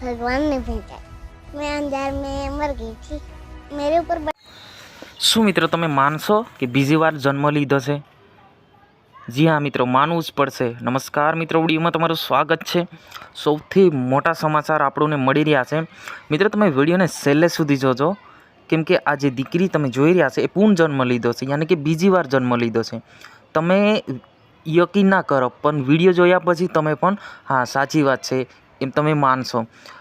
भगवान ने भेजा। मैं अंधार में मर गई थी। मेरे ऊपर શું મિત્રો તમે માનશો કે બીજી વાર જન્મ લીધો છે? જી હા મિત્રો, માનવું જ પડશે. નમસ્કાર મિત્રો, વિડીયોમાં તમારું સ્વાગત છે. સૌથી મોટા સમાચાર આપણને મળી રહ્યા છે. મિત્રો તમે વિડીયોને છેલ્લે સુધી જોજો, કેમ કે આ જે દીકરી તમે જોઈ રહ્યા છે એ પૂર્ણ જન્મ લીધો છે, યાની કે બીજી વાર જન્મ લીધો છે. તમે યકીન ના કરો, પણ વિડીયો જોયા પછી તમે પણ હા સાચી વાત છે એમ તમે માનશો.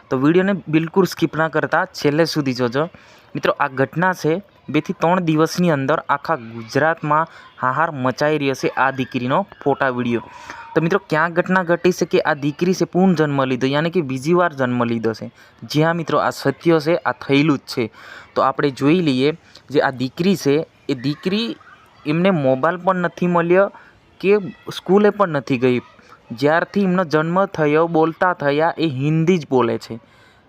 તો વિડીયોને બિલકુલ સ્કીપ ના કરતા છેલ્લે સુધી જોજો. મિત્રો આ ઘટના છે 2 થી 3 દિવસની અંદર આખા ગુજરાતમાં હાહાર મચાઈ રહ્યો છે આ દીકરીનો ફોટા વિડીયો. તો મિત્રો ક્યાં ઘટના ઘટી છે કે આ દીકરી છે પૂર્ણ જન્મ લીધો, યાની કે બીજી વાર જન્મ લીધો છે. જ્યાં મિત્રો આ સત્ય છે, આ થયેલું જ છે. તો આપણે જોઈ લઈએ. જે આ દીકરી છે એ દીકરી એમને મોબાઈલ પણ નથી મળ્યો કે સ્કૂલે પણ નથી ગઈ. જ્યારથી એમનો જન્મ થયો બોલતા થયા એ હિન્દી જ બોલે છે.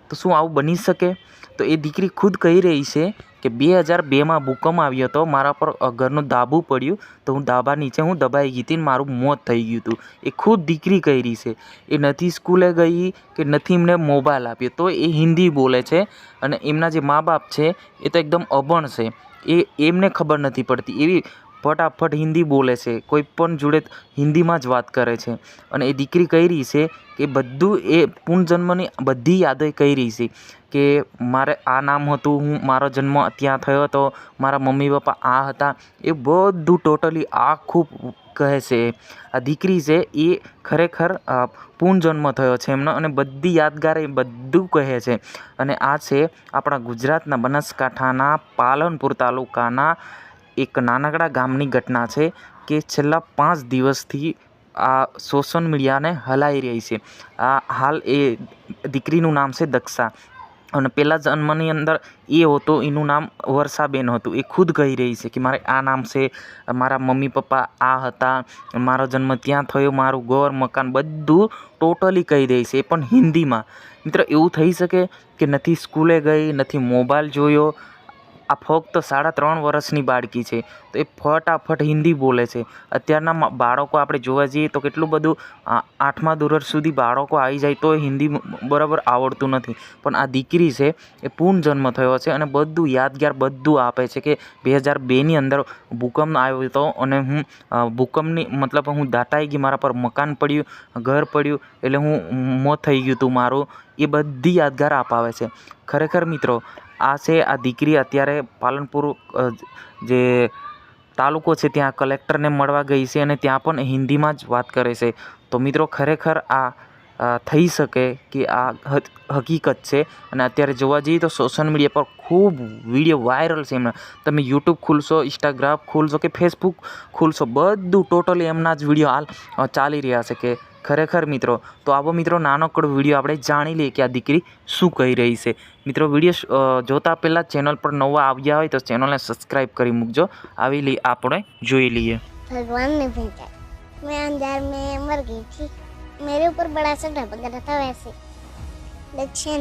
તો શું આવું બની શકે? તો એ દીકરી ખુદ કહી રહી છે કે 2002માં ભૂકંપ આવ્યો હતો, મારા પર ઘરનું ધાબું પડ્યું તો હું ધાબા નીચે દબાઈ ગઈ હતી ને મારું મોત થઈ ગયું હતું. એ ખુદ દીકરી કહી રહી છે. એ નથી સ્કૂલે ગઈ કે નથી એમને મોબાઈલ આપ્યો, તો એ હિન્દી બોલે છે. અને એમના જે મા બાપ છે એ તો એકદમ અભણ છે. એમને ખબર નથી પડતી, એવી ફટાફટ હિન્દી બોલે છે, કોઈ પણ જોડે હિન્દીમાં જ વાત કરે છે. અને એ દીકરી કહી રહી છે કે બધું એ પુનર્જન્મની બધી યાદો કહી રહી છે કે મારે આ નામ હતું, મારો જન્મ ત્યાં થયો હતો, મારા મમ્મી પપ્પા આ હતા, એ બધું ટોટલી આખું કહે છે. આ દીકરી છે એ ખરેખર પુનર્જન્મ થયો છે એમનો, અને બધી યાદગાર એ બધું કહે છે. અને આ છે આપણા ગુજરાતના બનાસકાંઠાના પાલનપુર તાલુકાના એક નાનકડા ગામની ઘટના છે કે છેલ્લા 5 દિવસથી આ સોશિયલ મીડિયાને હલાવી રહી છે. આ હાલ એ દીકરીનું નામ છે દક્ષા, અને પહેલાં જન્મની અંદર એ હતો, એનું નામ વર્ષાબેન હતું. એ ખુદ કહી રહી છે કે મારે આ નામ છે, મારા મમ્મી પપ્પા આ હતા, મારો જન્મ ત્યાં થયો, મારું ઘર મકાન બધું ટોટલી કહી રહી છે, એ પણ હિન્દીમાં. મિત્રો એવું થઈ શકે કે નથી સ્કૂલે ગઈ, નથી મોબાઈલ જોયો. આ ફક્ત 3.5 વર્ષની બાળકી છે, તો એ ફટાફટ હિન્દી બોલે છે. અત્યારના બાળકો આપણે જોવા જઈએ તો કેટલું બધું 8મા ધોરણ સુધી બાળકો આવી જાય તો હિન્દી બરાબર આવડતું નથી. પણ આ દીકરી છે એ પૂર્ણ જન્મ થયો છે અને બધું યાદગાર બધું આપે છે કે 2002ની અંદર ભૂકંપ આવ્યો હતો અને હું ભૂકંપની મતલબ હું દાટાઈ ગઈ, મારા પર મકાન પડ્યું, ઘર પડ્યું, એટલે હું મોત થઈ ગયું હતું મારું. એ બધી યાદગાર અપાવે છે. ખરેખર મિત્રો આ છે આ દીકરી અત્યારે પાલનપુર જે તાલુકો છે ત્યાં કલેક્ટરને મળવા ગઈ છે અને ત્યાં પણ હિન્દીમાં જ વાત કરે છે. તો મિત્રો ખરેખર આ થઈ શકે કે આ હકીકત છે. અને અત્યારે જોવા જઈએ તો સોશિયલ મીડિયા પર ખૂબ વિડીયો વાયરલ છે એમના. તમે યુટ્યુબ ખોલશો, ઇન્સ્ટાગ્રામ ખોલશો કે ફેસબુક ખોલશો, બધું ટોટલી એમના જ વિડીયો હાલ ચાલી રહ્યા છે. કે ખરેખર મિત્રો તો આવો મિત્રો નાનકડો વિડીયો આપણે જાણી લઈએ કે આ દીકરી શું કહી રહી છે. મિત્રો વિડીયો જોતા પહેલાં ચેનલ પર નવા આવ્યા હોય તો ચેનલને સબસ્ક્રાઈબ કરી મૂકજો. આવી આપણે જોઈ લઈએ. भगवान ने भेजा। मैं अंधार में मर गई थी। मेरे ऊपर बड़ा सा ढपक रहा था वैसे लक्ष्य